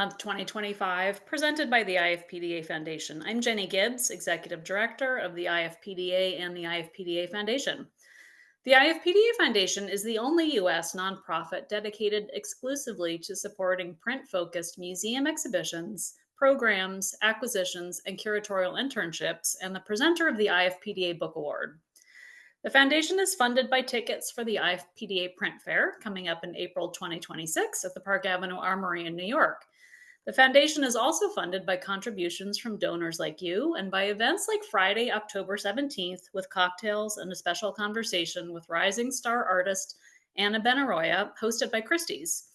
Month 2025, presented by the IFPDA Foundation. I'm Jenny Gibbs, Executive Director of the IFPDA and the IFPDA Foundation. The IFPDA Foundation is the only U.S. nonprofit dedicated exclusively to supporting print focused museum exhibitions, programs, acquisitions, and curatorial internships, and the presenter of the IFPDA Book Award. The foundation is funded by tickets for the IFPDA Print Fair coming up in April 2026 at the Park Avenue Armory in New York. The foundation is also funded by contributions from donors like you and by events like Friday, October 17th, with cocktails and a special conversation with rising star artist Anna Benaroya, hosted by Christie's.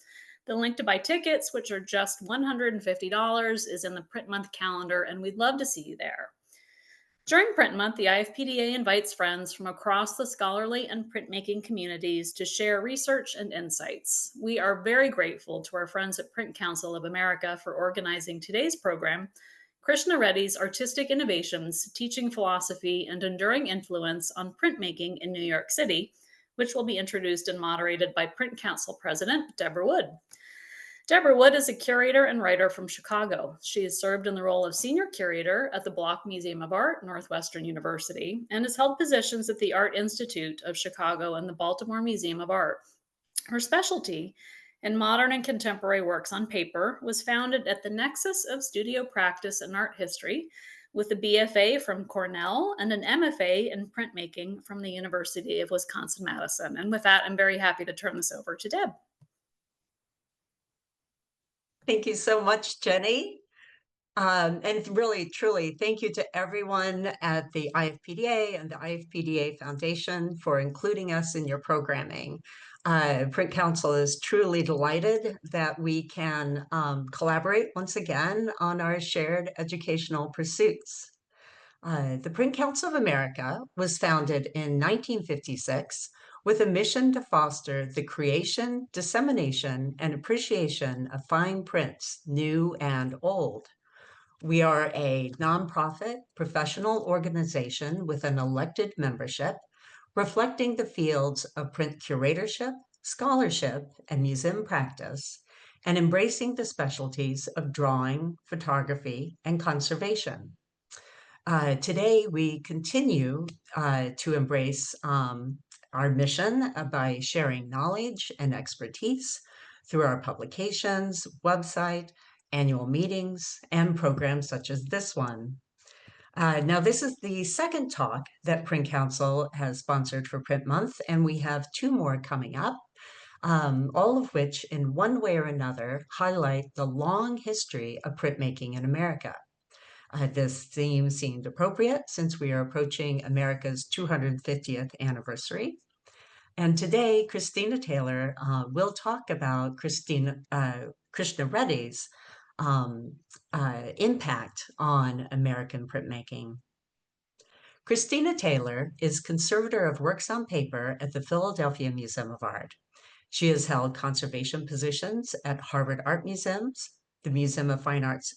The link to buy tickets, which are just $150, is in the Print Month calendar, and we'd love to see you there. During Print Month, the IFPDA invites friends from across the scholarly and printmaking communities to share research and insights. We are very grateful to our friends at Print Council of America for organizing today's program, Krishna Reddy's Artistic Innovations, Teaching Philosophy, and Enduring Influence on Printmaking in New York City, which will be introduced and moderated by Print Council President Deborah Wood. Deborah Wood is a curator and writer from Chicago. She has served in the role of senior curator at the Block Museum of Art, Northwestern University, and has held positions at the Art Institute of Chicago and the Baltimore Museum of Art. Her specialty in modern and contemporary works on paper was founded at the nexus of studio practice and art history, with a BFA from Cornell and an MFA in printmaking from the University of Wisconsin-Madison. And with that, I'm very happy to turn this over to Deb. Thank you so much, Jenny. And really, truly, thank you to everyone at the IFPDA and the IFPDA Foundation for including us in your programming. Print Council is truly delighted that we can collaborate once again on our shared educational pursuits. The Print Council of America was founded in 1956 with a mission to foster the creation, dissemination, and appreciation of fine prints, new and old. We are a nonprofit professional organization with an elected membership, reflecting the fields of print curatorship, scholarship, and museum practice, and embracing the specialties of drawing, photography, and conservation. Today, we continue to embrace our mission by sharing knowledge and expertise through our publications, website, annual meetings, and programs such as this one. Now, this is the second talk that Print Council has sponsored for Print Month, and we have two more coming up, all of which, in one way or another, highlight the long history of printmaking in America. This theme seemed appropriate since we are approaching America's 250th anniversary. And today, Christina Taylor will talk about Krishna Reddy's impact on American printmaking. Christina Taylor is conservator of works on paper at the Philadelphia Museum of Art. She has held conservation positions at Harvard Art Museums, the Museum of Fine Arts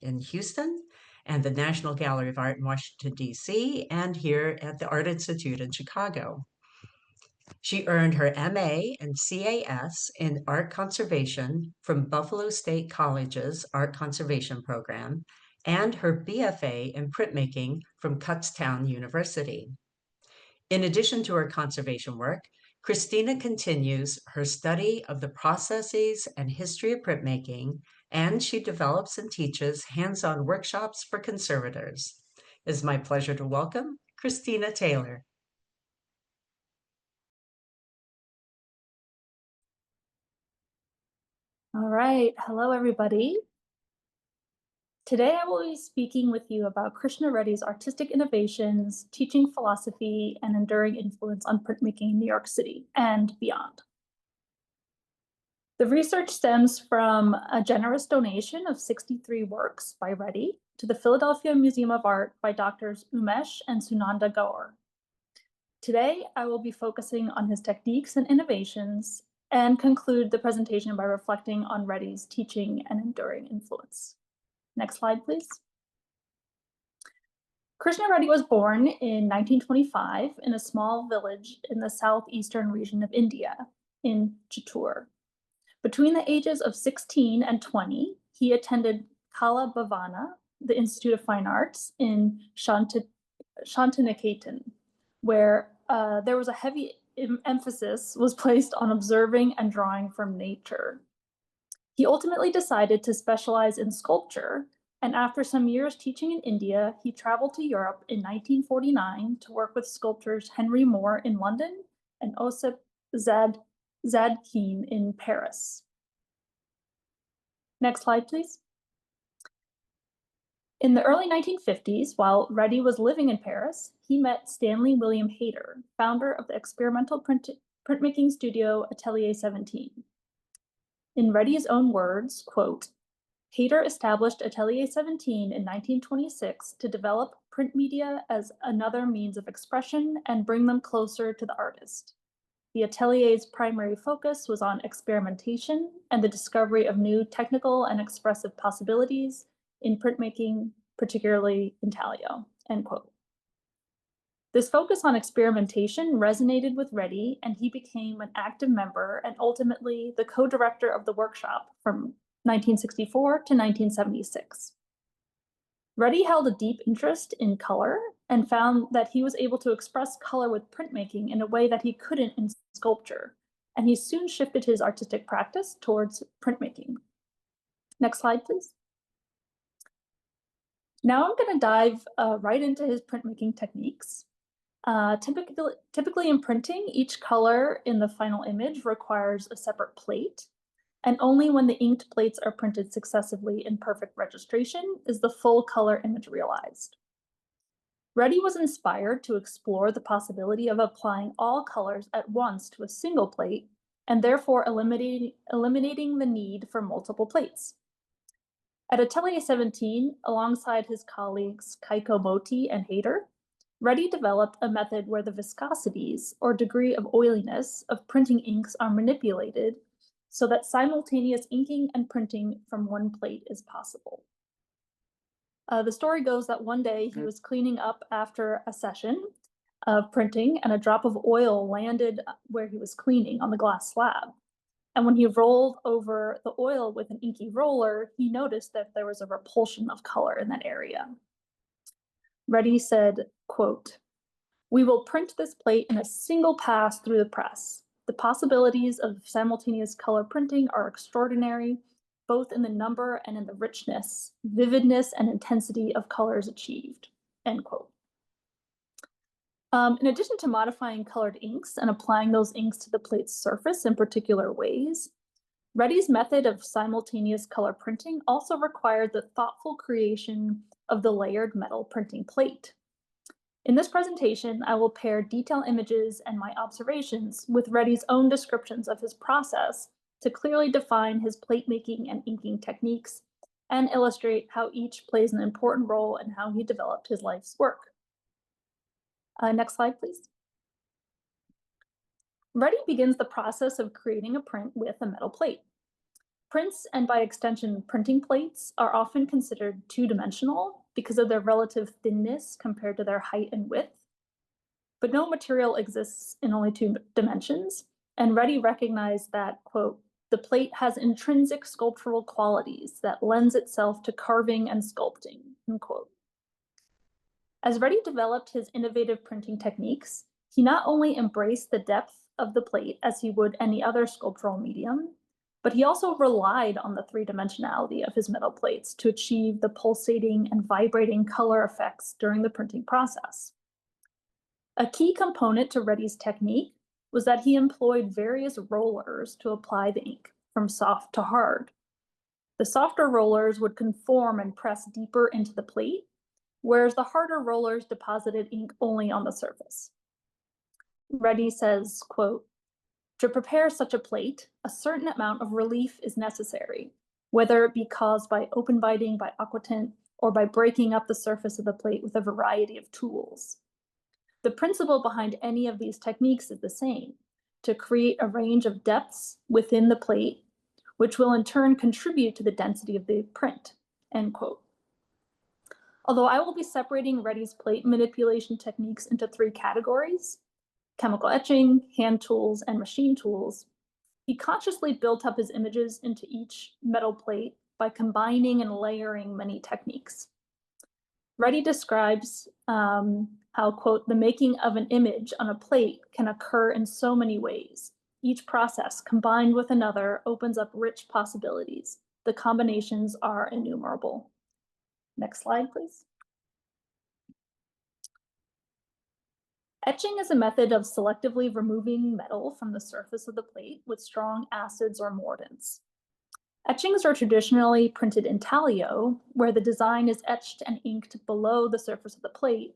in Houston, and the National Gallery of Art in Washington, D.C., and here at the Art Institute in Chicago. She earned her MA and CAS in art conservation from Buffalo State College's Art Conservation Program and her BFA in printmaking from Kutztown University. In addition to her conservation work, Christina continues her study of the processes and history of printmaking, and she develops and teaches hands-on workshops for conservators. It is my pleasure to welcome Christina Taylor. All right. Hello, everybody. Today, I will be speaking with you about Krishna Reddy's artistic innovations, teaching philosophy, and enduring influence on printmaking in New York City and beyond. The research stems from a generous donation of 63 works by Reddy to the Philadelphia Museum of Art by Doctors Umesh and Sunanda Gaur. Today, I will be focusing on his techniques and innovations and conclude the presentation by reflecting on Reddy's teaching and enduring influence. Next slide, please. Krishna Reddy was born in 1925 in a small village in the southeastern region of India, in Chittoor. Between the ages of 16 and 20, he attended Kala Bhavana, the Institute of Fine Arts in Shantiniketan, where there was a heavy emphasis was placed on observing and drawing from nature. He ultimately decided to specialize in sculpture, and after some years teaching in India, he traveled to Europe in 1949 to work with sculptors Henry Moore in London and Osip Zadkine in Paris. Next slide, please. In the early 1950s, while Reddy was living in Paris, he met Stanley William Hayter, founder of the experimental printmaking studio Atelier 17. In Reddy's own words, quote, Hayter established Atelier 17 in 1926 to develop print media as another means of expression and bring them closer to the artist. The Atelier's primary focus was on experimentation and the discovery of new technical and expressive possibilities in printmaking, particularly intaglio, end quote. This focus on experimentation resonated with Reddy, and he became an active member and ultimately the co-director of the workshop from 1964 to 1976. Reddy held a deep interest in color and found that he was able to express color with printmaking in a way that he couldn't in sculpture, and he soon shifted his artistic practice towards printmaking. Next slide, please. Now I'm going to dive right into his printmaking techniques. Typically in printing, each color in the final image requires a separate plate, and only when the inked plates are printed successively in perfect registration is the full color image realized. Reddy was inspired to explore the possibility of applying all colors at once to a single plate, and therefore eliminating the need for multiple plates. At Atelier 17, alongside his colleagues Kaiko Moti and Hayter, Reddy developed a method where the viscosities, or degree of oiliness, of printing inks are manipulated so that simultaneous inking and printing from one plate is possible. The story goes that one day he was cleaning up after a session of printing and a drop of oil landed where he was cleaning on the glass slab. And when he rolled over the oil with an inky roller, he noticed that there was a repulsion of color in that area. Reddy said, quote, "We will print this plate in a single pass through the press. The possibilities of simultaneous color printing are extraordinary, both in the number and in the richness, vividness, and intensity of colors achieved," end quote. In addition to modifying colored inks and applying those inks to the plate's surface in particular ways, Reddy's method of simultaneous color printing also required the thoughtful creation of the layered metal printing plate. In this presentation, I will pair detailed images and my observations with Reddy's own descriptions of his process to clearly define his plate making and inking techniques and illustrate how each plays an important role in how he developed his life's work. Next slide, please. Reddy begins the process of creating a print with a metal plate. Prints, and by extension printing plates, are often considered two-dimensional because of their relative thinness compared to their height and width. But no material exists in only two dimensions, and Reddy recognized that, quote, "the plate has intrinsic sculptural qualities that lends itself to carving and sculpting," end quote. As Reddy developed his innovative printing techniques, he not only embraced the depth of the plate as he would any other sculptural medium, but he also relied on the three-dimensionality of his metal plates to achieve the pulsating and vibrating color effects during the printing process. A key component to Reddy's technique was that he employed various rollers to apply the ink from soft to hard. The softer rollers would conform and press deeper into the plate, whereas the harder rollers deposited ink only on the surface. Reddy says, quote, "To prepare such a plate, a certain amount of relief is necessary, whether it be caused by open biting by aquatint or by breaking up the surface of the plate with a variety of tools. The principle behind any of these techniques is the same, to create a range of depths within the plate, which will in turn contribute to the density of the print," end quote. Although I will be separating Reddy's plate manipulation techniques into three categories: chemical etching, hand tools, and machine tools, he consciously built up his images into each metal plate by combining and layering many techniques. Reddy describes how, quote, the making of an image on a plate can occur in so many ways. Each process combined with another opens up rich possibilities. The combinations are innumerable. Next slide, please. Etching is a method of selectively removing metal from the surface of the plate with strong acids or mordants. Etchings are traditionally printed intaglio, where the design is etched and inked below the surface of the plate.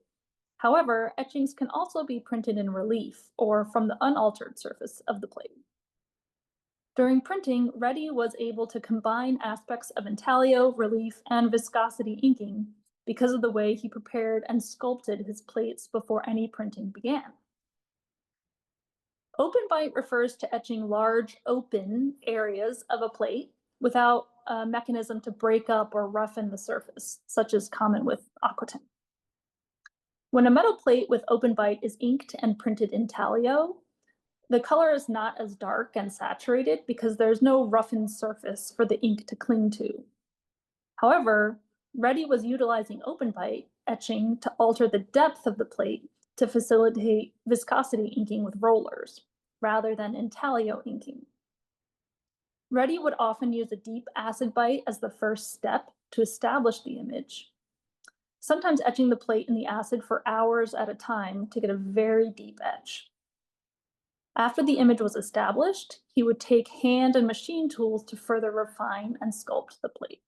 However, etchings can also be printed in relief or from the unaltered surface of the plate. During printing, Reddy was able to combine aspects of intaglio, relief, and viscosity inking because of the way he prepared and sculpted his plates before any printing began. Open bite refers to etching large open areas of a plate without a mechanism to break up or roughen the surface, such as common with aquatint. When a metal plate with open bite is inked and printed intaglio, the color is not as dark and saturated because there's no roughened surface for the ink to cling to. However, Reddy was utilizing open bite etching to alter the depth of the plate to facilitate viscosity inking with rollers, rather than intaglio inking. Reddy would often use a deep acid bite as the first step to establish the image, sometimes etching the plate in the acid for hours at a time to get a very deep etch. After the image was established, he would take hand and machine tools to further refine and sculpt the plate.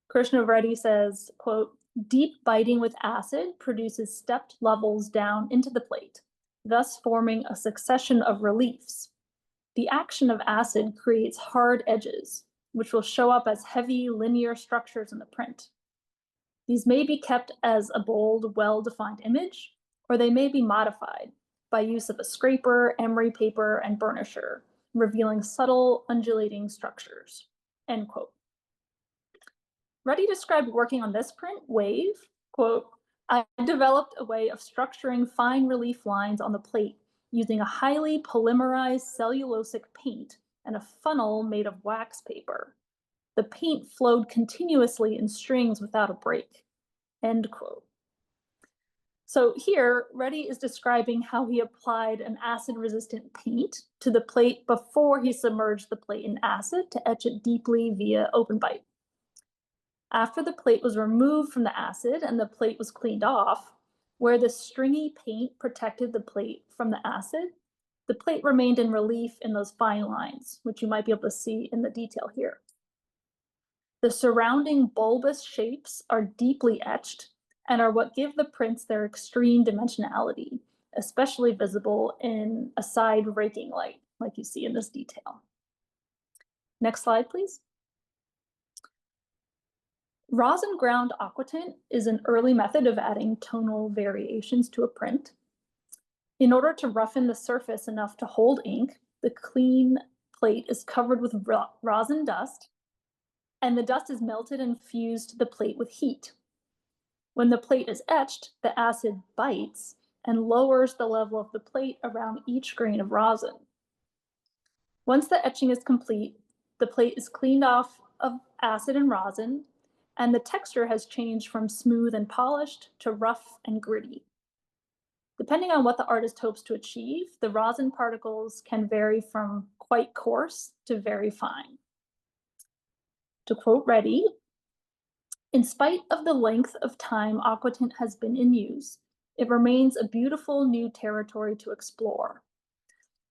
Krishna Reddy says, quote, deep biting with acid produces stepped levels down into the plate, thus forming a succession of reliefs. The action of acid creates hard edges, which will show up as heavy linear structures in the print. These may be kept as a bold, well-defined image, or they may be modified by use of a scraper, emery paper, and burnisher, revealing subtle undulating structures, end quote. Reddy described working on this print, Wave, quote, I developed a way of structuring fine relief lines on the plate using a highly polymerized cellulosic paint and a funnel made of wax paper. The paint flowed continuously in strings without a break, end quote. So here, Reddy is describing how he applied an acid-resistant paint to the plate before he submerged the plate in acid to etch it deeply via open bite. After the plate was removed from the acid and the plate was cleaned off, where the stringy paint protected the plate from the acid, the plate remained in relief in those fine lines, which you might be able to see in the detail here. The surrounding bulbous shapes are deeply etched and are what give the prints their extreme dimensionality, especially visible in a side raking light, like you see in this detail. Next slide, please. Rosin ground aquatint is an early method of adding tonal variations to a print. In order to roughen the surface enough to hold ink, the clean plate is covered with rosin dust, and the dust is melted and fused to the plate with heat. When the plate is etched, the acid bites and lowers the level of the plate around each grain of rosin. Once the etching is complete, the plate is cleaned off of acid and rosin, and the texture has changed from smooth and polished to rough and gritty. Depending on what the artist hopes to achieve, the rosin particles can vary from quite coarse to very fine. To quote Reddy, in spite of the length of time aquatint has been in use, it remains a beautiful new territory to explore.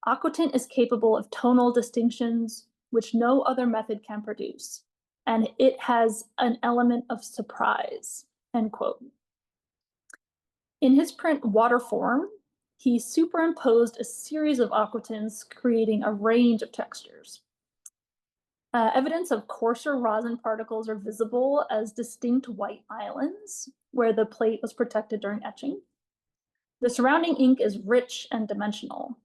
Aquatint is capable of tonal distinctions which no other method can produce, and it has an element of surprise, end quote. In his print Waterform, he superimposed a series of aquatints, creating a range of textures. Evidence of coarser rosin particles are visible as distinct white islands where the plate was protected during etching. The surrounding ink is rich and dimensional,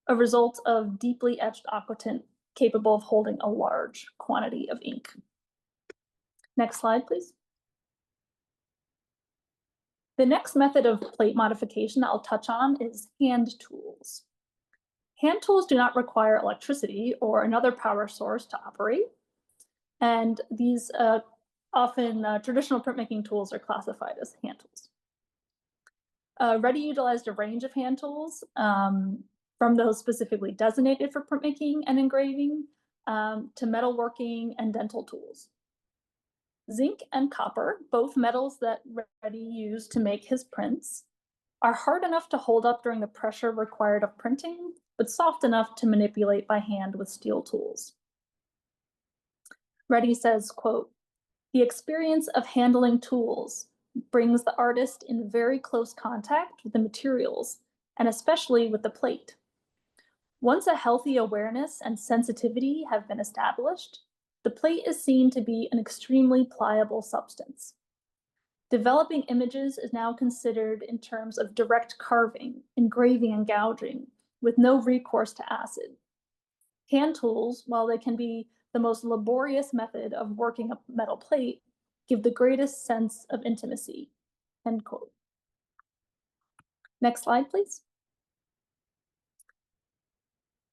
a result of deeply etched aquatint capable of holding a large quantity of ink. Next slide, please. The next method of plate modification that I'll touch on is hand tools. Hand tools do not require electricity or another power source to operate, and these traditional printmaking tools are classified as hand tools. Reddy utilized a range of hand tools, from those specifically designated for printmaking and engraving to metalworking and dental tools. Zinc and copper, both metals that Reddy used to make his prints, are hard enough to hold up during the pressure required of printing, but soft enough to manipulate by hand with steel tools. Reddy says, quote, "The experience of handling tools brings the artist in very close contact with the materials, and especially with the plate. Once a healthy awareness and sensitivity have been established, the plate is seen to be an extremely pliable substance. Developing images is now considered in terms of direct carving, engraving, and gouging, with no recourse to acid. Hand tools, while they can be the most laborious method of working a metal plate, give the greatest sense of intimacy." End quote. Next slide, please.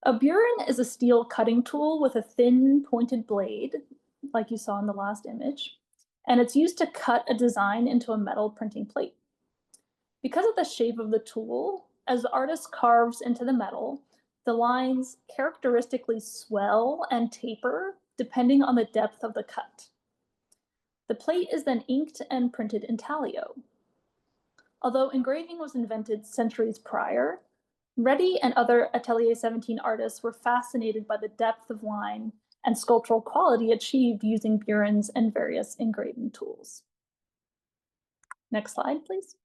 A burin is a steel cutting tool with a thin pointed blade, like you saw in the last image, and it's used to cut a design into a metal printing plate. Because of the shape of the tool, as the artist carves into the metal, the lines characteristically swell and taper depending on the depth of the cut. The plate is then inked and printed intaglio. Although engraving was invented centuries prior, Reddy and other Atelier 17 artists were fascinated by the depth of line and sculptural quality achieved using burins and various engraving tools. Next slide, please.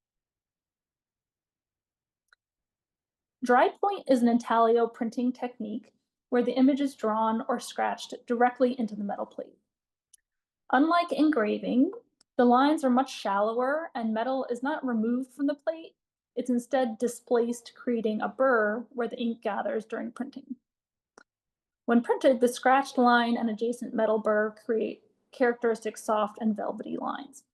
Dry point is an intaglio printing technique where the image is drawn or scratched directly into the metal plate. Unlike engraving, the lines are much shallower and metal is not removed from the plate. It's instead displaced, creating a burr where the ink gathers during printing. When printed, the scratched line and adjacent metal burr create characteristic soft and velvety lines.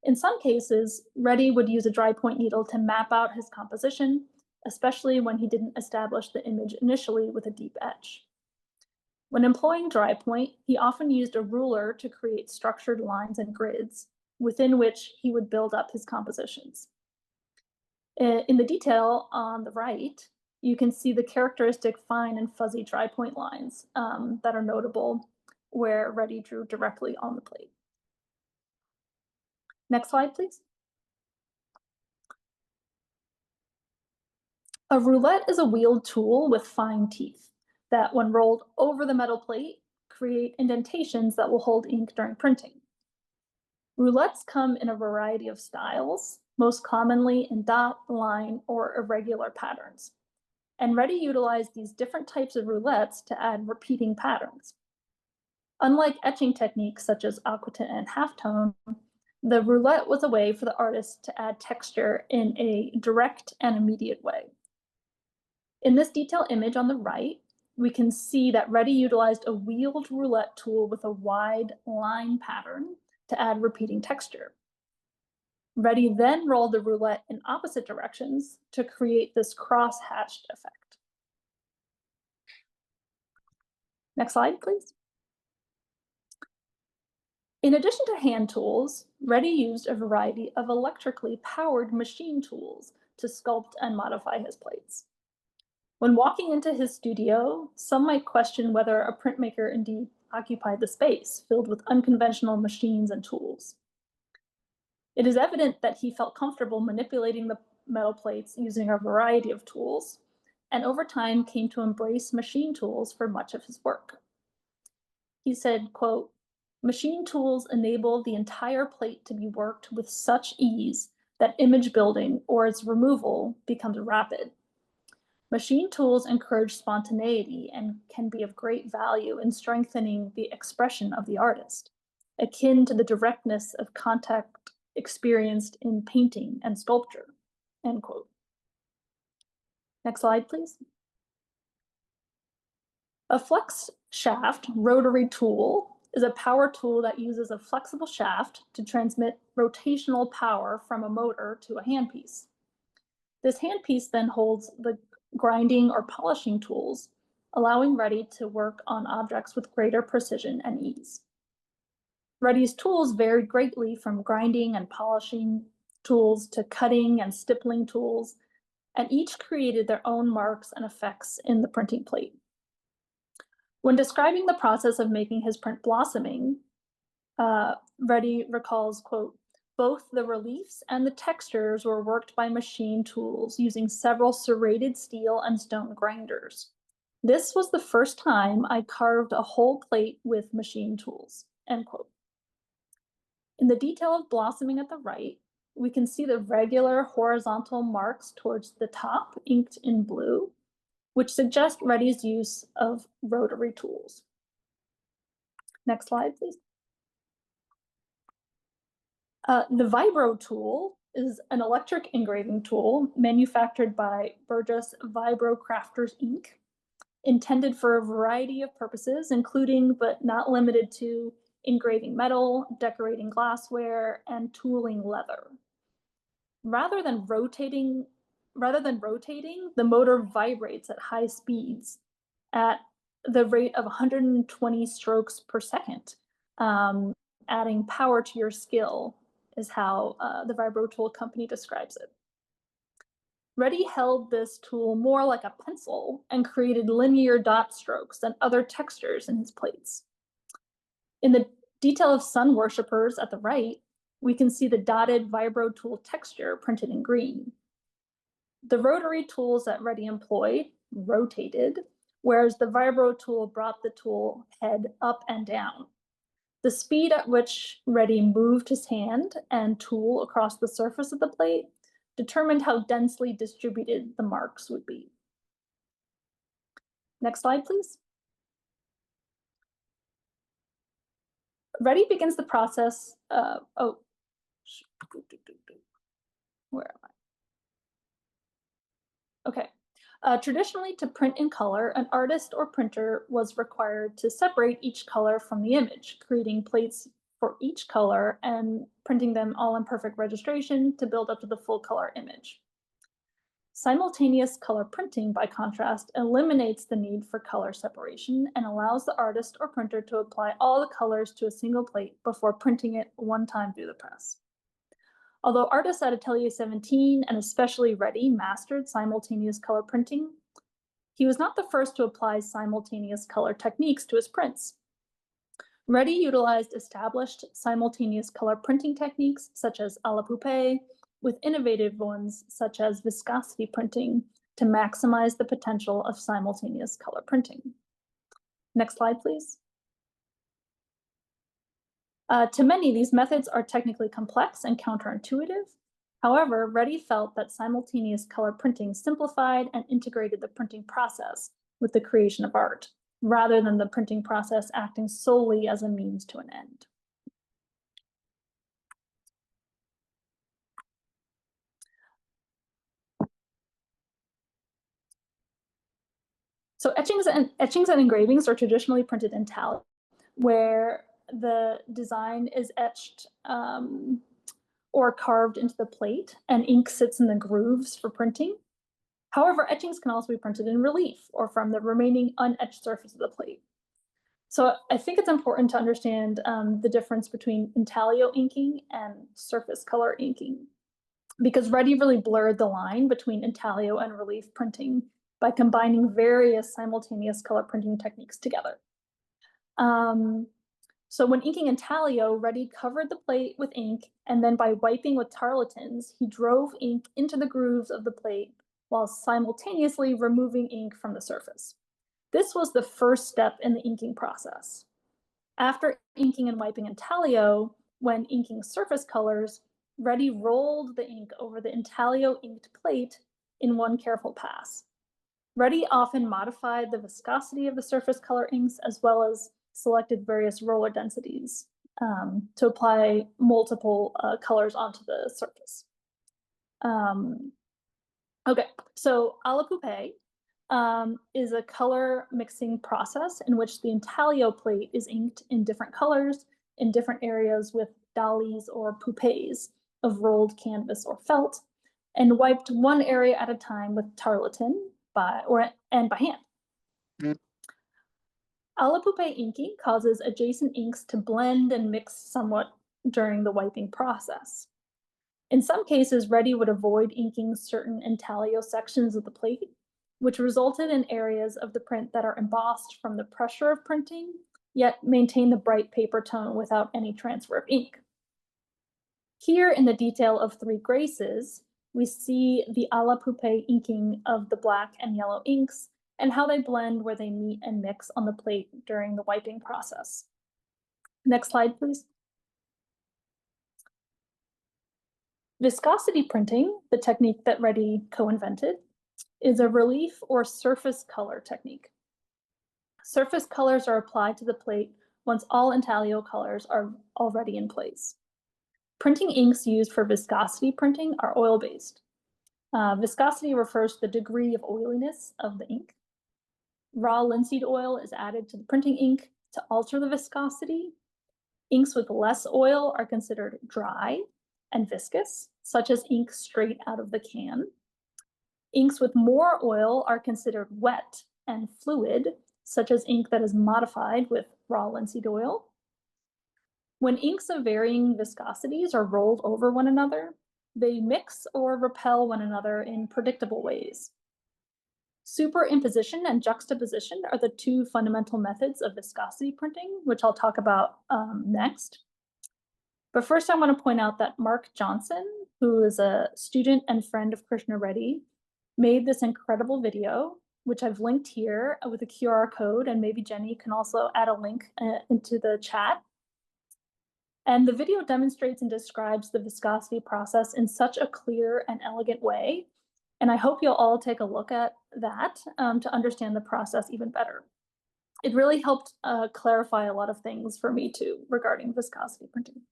In some cases, Reddy would use a dry point needle to map out his composition, especially when he didn't establish the image initially with a deep etch. When employing dry point, he often used a ruler to create structured lines and grids, within which he would build up his compositions. In the detail on the right, you can see the characteristic fine and fuzzy dry point lines that are notable where Reddy drew directly on the plate. Next slide, please. A roulette is a wheeled tool with fine teeth that, when rolled over the metal plate, create indentations that will hold ink during printing. Roulettes come in a variety of styles, most commonly in dot, line, or irregular patterns. And Reddy utilized these different types of roulettes to add repeating patterns. Unlike etching techniques such as aquatint and halftone, the roulette was a way for the artist to add texture in a direct and immediate way. In this detail image on the right, we can see that Reddy utilized a wheeled roulette tool with a wide line pattern to add repeating texture. Reddy then rolled the roulette in opposite directions to create this cross-hatched effect. Next slide, please. In addition to hand tools, Reddy used a variety of electrically powered machine tools to sculpt and modify his plates. When walking into his studio, some might question whether a printmaker indeed occupied the space filled with unconventional machines and tools. It is evident that he felt comfortable manipulating the metal plates using a variety of tools, and over time came to embrace machine tools for much of his work. He said, quote, "Machine tools enable the entire plate to be worked with such ease that image building or its removal becomes rapid. Machine tools encourage spontaneity and can be of great value in strengthening the expression of the artist, akin to the directness of contact experienced in painting and sculpture." End quote. Next slide, please. A flex shaft rotary tool is a power tool that uses a flexible shaft to transmit rotational power from a motor to a handpiece. This handpiece then holds the grinding, or polishing tools, allowing Reddy to work on objects with greater precision and ease. Reddy's tools varied greatly from grinding and polishing tools to cutting and stippling tools, and each created their own marks and effects in the printing plate. When describing the process of making his print Blossoming, Reddy recalls, quote, "Both the reliefs and the textures were worked by machine tools using several serrated steel and stone grinders. This was the first time I carved a whole plate with machine tools," end quote. In the detail of Blossoming at the right, we can see the regular horizontal marks towards the top inked in blue, which suggest Reddy's use of rotary tools. Next slide, please. The Vibro tool is an electric engraving tool manufactured by Burgess Vibro Crafters Inc., intended for a variety of purposes, including but not limited to engraving metal, decorating glassware, and tooling leather. Rather than rotating, the motor vibrates at high speeds at the rate of 120 strokes per second, adding power to your skill is how the Vibro tool company describes it. Reddy held this tool more like a pencil and created linear dot strokes and other textures in his plates. In the detail of sun worshippers at the right, we can see the dotted Vibro tool texture printed in green. The rotary tools that Reddy employed rotated, whereas the Vibro tool brought the tool head up and down. The speed at which Reddy moved his hand and tool across the surface of the plate determined how densely distributed the marks would be. Next slide, please. Reddy begins the process. Where am I? Okay. Traditionally, to print in color, an artist or printer was required to separate each color from the image, creating plates for each color and printing them all in perfect registration to build up to the full color image. Simultaneous color printing, by contrast, eliminates the need for color separation and allows the artist or printer to apply all the colors to a single plate before printing it one time through the press. Although artists at Atelier 17, and especially Reddy, mastered simultaneous color printing, he was not the first to apply simultaneous color techniques to his prints. Reddy utilized established simultaneous color printing techniques such as à la poupée, with innovative ones such as viscosity printing to maximize the potential of simultaneous color printing. Next slide, please. To many, these methods are technically complex and counterintuitive. However, Reddy felt that simultaneous color printing simplified and integrated the printing process with the creation of art, rather than the printing process acting solely as a means to an end. So etchings and engravings are traditionally printed in tally, where the design is etched or carved into the plate, and ink sits in the grooves for printing. However, etchings can also be printed in relief or from the remaining unetched surface of the plate. So I think it's important to understand the difference between intaglio inking and surface color inking, because Reddy really blurred the line between intaglio and relief printing by combining various simultaneous color printing techniques together. So when inking intaglio, Reddy covered the plate with ink, and then by wiping with tarlatans, he drove ink into the grooves of the plate while simultaneously removing ink from the surface. This was the first step in the inking process. After inking and wiping intaglio, when inking surface colors, Reddy rolled the ink over the intaglio inked plate in one careful pass. Reddy often modified the viscosity of the surface color inks, as well as selected various roller densities to apply multiple colors onto the surface. Okay, so à la poupée is a color mixing process in which the intaglio plate is inked in different colors in different areas with dalies or poupées of rolled canvas or felt, and wiped one area at a time with tarlatan by hand. Alla pupe inking causes adjacent inks to blend and mix somewhat during the wiping process. In some cases, Reddy would avoid inking certain intaglio sections of the plate, which resulted in areas of the print that are embossed from the pressure of printing, yet maintain the bright paper tone without any transfer of ink. Here in the detail of 3 graces, we see the alla pupe inking of the black and yellow inks and how they blend where they meet and mix on the plate during the wiping process. Next slide, please. Viscosity printing, the technique that Reddy co-invented, is a relief or surface color technique. Surface colors are applied to the plate once all intaglio colors are already in place. Printing inks used for viscosity printing are oil-based. Viscosity refers to the degree of oiliness of the ink. Raw linseed oil is added to the printing ink to alter the viscosity. Inks with less oil are considered dry and viscous, such as ink straight out of the can. Inks with more oil are considered wet and fluid, such as ink that is modified with raw linseed oil. When inks of varying viscosities are rolled over one another, they mix or repel one another in predictable ways. Superimposition and juxtaposition are the 2 fundamental methods of viscosity printing, which I'll talk about next. But first, I want to point out that Mark Johnson, who is a student and friend of Krishna Reddy, made this incredible video, which I've linked here with a QR code, and maybe Jenny can also add a link into the chat. And the video demonstrates and describes the viscosity process in such a clear and elegant way. And I hope you'll all take a look at that to understand the process even better. It really helped clarify a lot of things for me too regarding viscosity printing.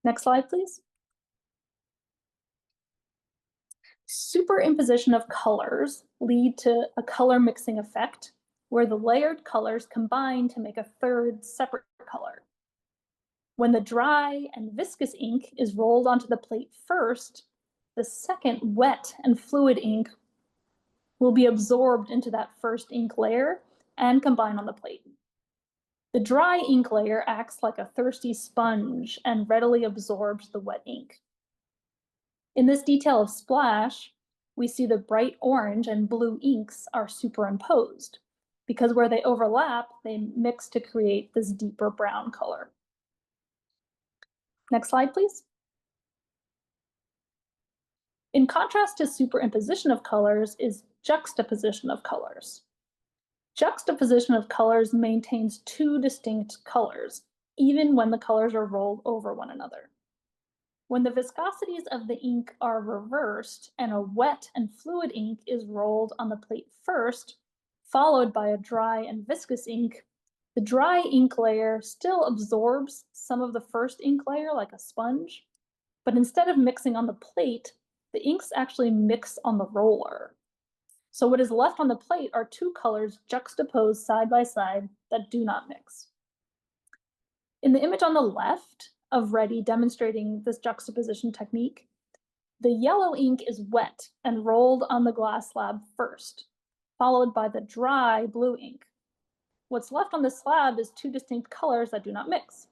Next slide, please. Superimposition of colors lead to a color mixing effect where the layered colors combine to make a 3rd separate color. When the dry and viscous ink is rolled onto the plate first, the second wet and fluid ink will be absorbed into that first ink layer and combine on the plate. The dry ink layer acts like a thirsty sponge and readily absorbs the wet ink. In this detail of splash, we see the bright orange and blue inks are superimposed because where they overlap, they mix to create this deeper brown color. Next slide, please. In contrast to superimposition of colors is juxtaposition of colors. Juxtaposition of colors maintains 2 distinct colors, even when the colors are rolled over one another. When the viscosities of the ink are reversed and a wet and fluid ink is rolled on the plate first, followed by a dry and viscous ink, the dry ink layer still absorbs some of the first ink layer like a sponge, but instead of mixing on the plate, the inks actually mix on the roller. So what is left on the plate are 2 colors juxtaposed side by side that do not mix. In the image on the left of Reddy demonstrating this juxtaposition technique, the yellow ink is wet and rolled on the glass slab first, followed by the dry blue ink. What's left on the slab is 2 distinct colors that do not mix.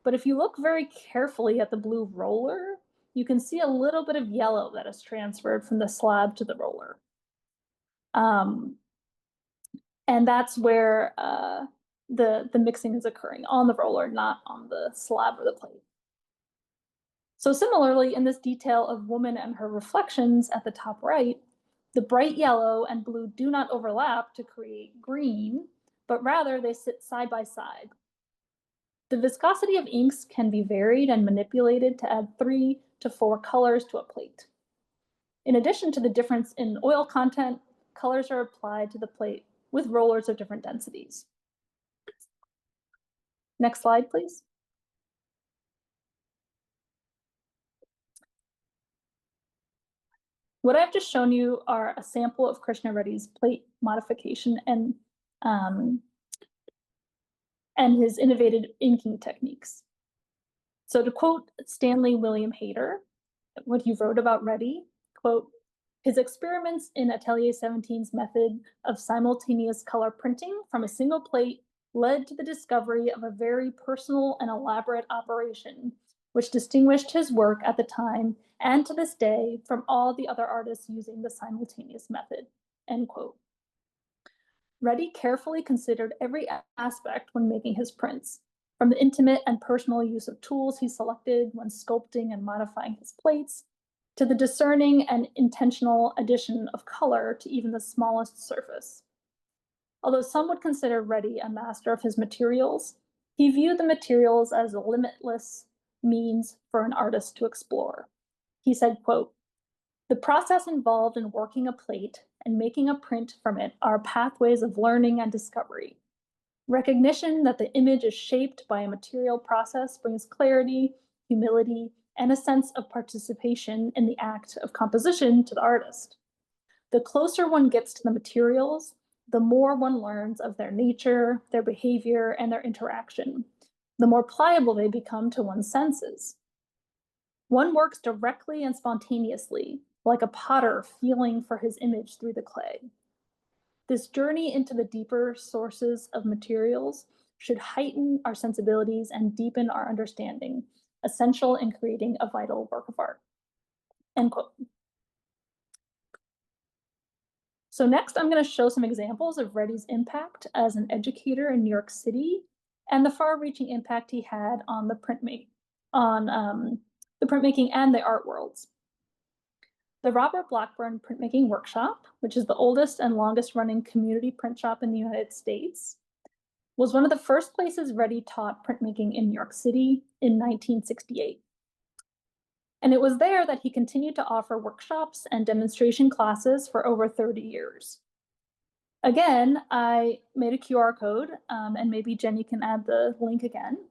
But if you look very carefully at the blue roller, you can see a little bit of yellow that is transferred from the slab to the roller. And that's where the mixing is occurring, on the roller, not on the slab or the plate. So similarly, in this detail of woman and her reflections at the top right, the bright yellow and blue do not overlap to create green, but rather they sit side by side. The viscosity of inks can be varied and manipulated to add 3 to 4 colors to a plate. In addition to the difference in oil content, colors are applied to the plate with rollers of different densities. Next slide, please. What I've just shown you are a sample of Krishna Reddy's plate modification and his innovative inking techniques. So to quote Stanley William Hayter, what he wrote about Reddy, quote, His experiments in Atelier 17's method of simultaneous color printing from a single plate led to the discovery of a very personal and elaborate operation, which distinguished his work at the time and to this day from all the other artists using the simultaneous method, end quote. Reddy carefully considered every aspect when making his prints, from the intimate and personal use of tools he selected when sculpting and modifying his plates, to the discerning and intentional addition of color to even the smallest surface. Although some would consider Reddy a master of his materials, he viewed the materials as a limitless means for an artist to explore. He said, quote, "The process involved in working a plate and making a print from it are pathways of learning and discovery. Recognition that the image is shaped by a material process brings clarity, humility, and a sense of participation in the act of composition to the artist. The closer one gets to the materials, the more one learns of their nature, their behavior, and their interaction, the more pliable they become to one's senses. One works directly and spontaneously, like a potter feeling for his image through the clay. This journey into the deeper sources of materials should heighten our sensibilities and deepen our understanding, essential in creating a vital work of art." End quote. So next, I'm going to show some examples of Reddy's impact as an educator in New York City and the far-reaching impact he had on the printmaking and the art worlds. The Robert Blackburn Printmaking Workshop, which is the oldest and longest-running community print shop in the United States, was one of the first places Reddy taught printmaking in New York City in 1968. And it was there that he continued to offer workshops and demonstration classes for over 30 years. Again, I made a QR code, and maybe Jenny can add the link again.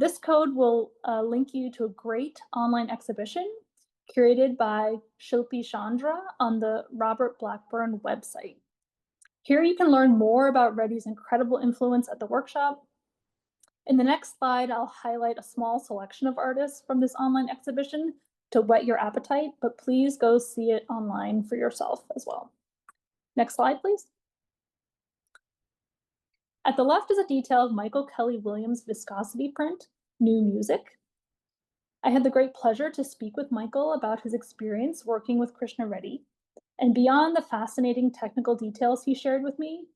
This code will link you to a great online exhibition curated by Shilpi Chandra on the Robert Blackburn website. Here you can learn more about Reddy's incredible influence at the workshop. In the next slide, I'll highlight a small selection of artists from this online exhibition to whet your appetite, but please go see it online for yourself as well. Next slide, please. At the left is a detail of Michael Kelly Williams' viscosity print, New Music. I had the great pleasure to speak with Michael about his experience working with Krishna Reddy, and beyond the fascinating technical details he shared with me,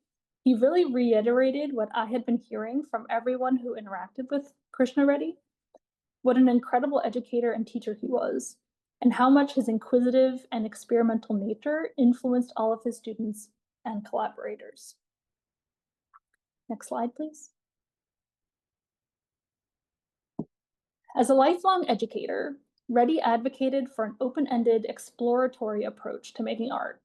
he really reiterated what I had been hearing from everyone who interacted with Krishna Reddy, what an incredible educator and teacher he was, and how much his inquisitive and experimental nature influenced all of his students and collaborators. Next slide, please. As a lifelong educator, Reddy advocated for an open-ended, exploratory approach to making art.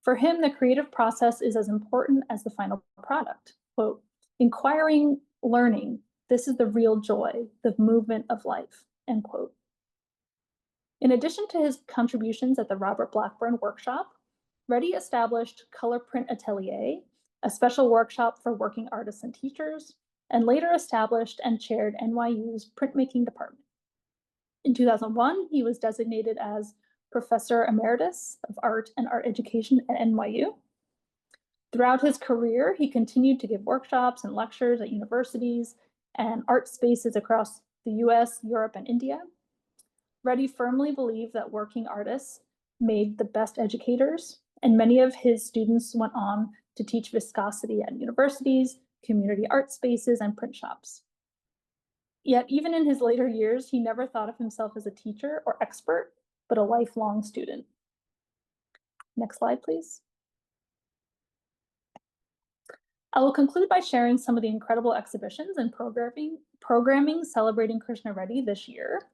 For him, the creative process is as important as the final product. Quote, "Inquiring, learning, this is the real joy, the movement of life," end quote. In addition to his contributions at the Robert Blackburn Workshop, Reddy established Color Print Atelier, a special workshop for working artists and teachers, and later established and chaired NYU's printmaking department. In 2001, he was designated as Professor Emeritus of Art and Art Education at NYU. Throughout his career, he continued to give workshops and lectures at universities and art spaces across the US, Europe, and India. Reddy firmly believed that working artists made the best educators, and many of his students went on to teach viscosity at universities, community art spaces, and print shops. Yet, even in his later years, he never thought of himself as a teacher or expert, but a lifelong student. Next slide, please. I will conclude by sharing some of the incredible exhibitions and programming celebrating Krishna Reddy this year.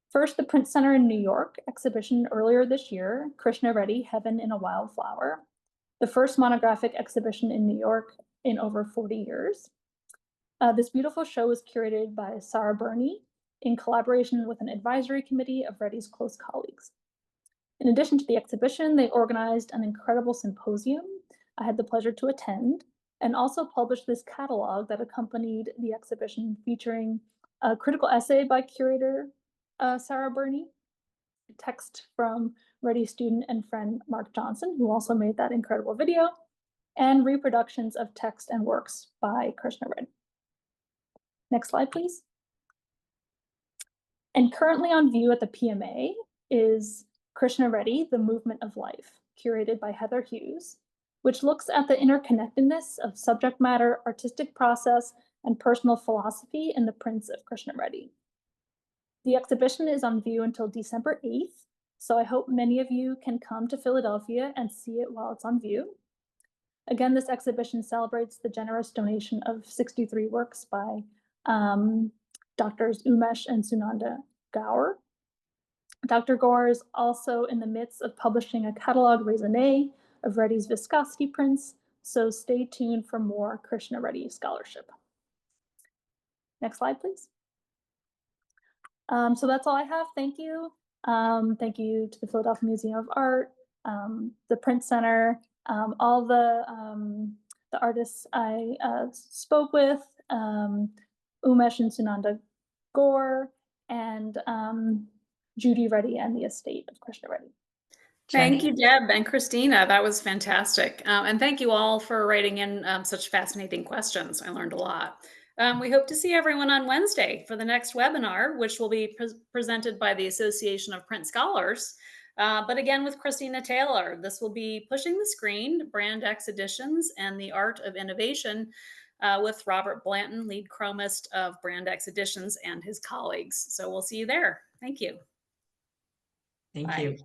First, the Print Center in New York exhibition earlier this year, Krishna Reddy, Heaven in a Wildflower, the first monographic exhibition in New York in over 40 years. This beautiful show was curated by Sarah Burney in collaboration with an advisory committee of Reddy's close colleagues. In addition to the exhibition, they organized an incredible symposium I had the pleasure to attend, and also published this catalog that accompanied the exhibition, featuring a critical essay by curator Sarah Burney, text from Reddy student and friend Mark Johnson, who also made that incredible video, and reproductions of text and works by Krishna Reddy. Next slide, please. And currently on view at the PMA is Krishna Reddy, The Movement of Life, curated by Heather Hughes, which looks at the interconnectedness of subject matter, artistic process, and personal philosophy in the prints of Krishna Reddy. The exhibition is on view until December 8th, so I hope many of you can come to Philadelphia and see it while it's on view. Again, this exhibition celebrates the generous donation of 63 works by Doctors Umesh and Sunanda Gaur. Dr. Gaur is also in the midst of publishing a catalog raisonné of Reddy's viscosity prints, so stay tuned for more Krishna Reddy scholarship. Next slide, please. So that's all I have. Thank you. Thank you to the Philadelphia Museum of Art, the Print Center, all the artists I spoke with, Umesh and Sunanda Gaur, and Judy Reddy and the estate of Krishna Reddy. Thank you, Deb and Christina. That was fantastic. And thank you all for writing in such fascinating questions. I learned a lot. We hope to see everyone on Wednesday for the next webinar, which will be presented by the Association of Print Scholars. But again, with Christina Taylor, this will be Pushing the Screen, Brand X Editions, and the Art of Innovation with Robert Blanton, lead chromist of Brand X Editions, and his colleagues. So we'll see you there. Thank you. Thank Bye. you.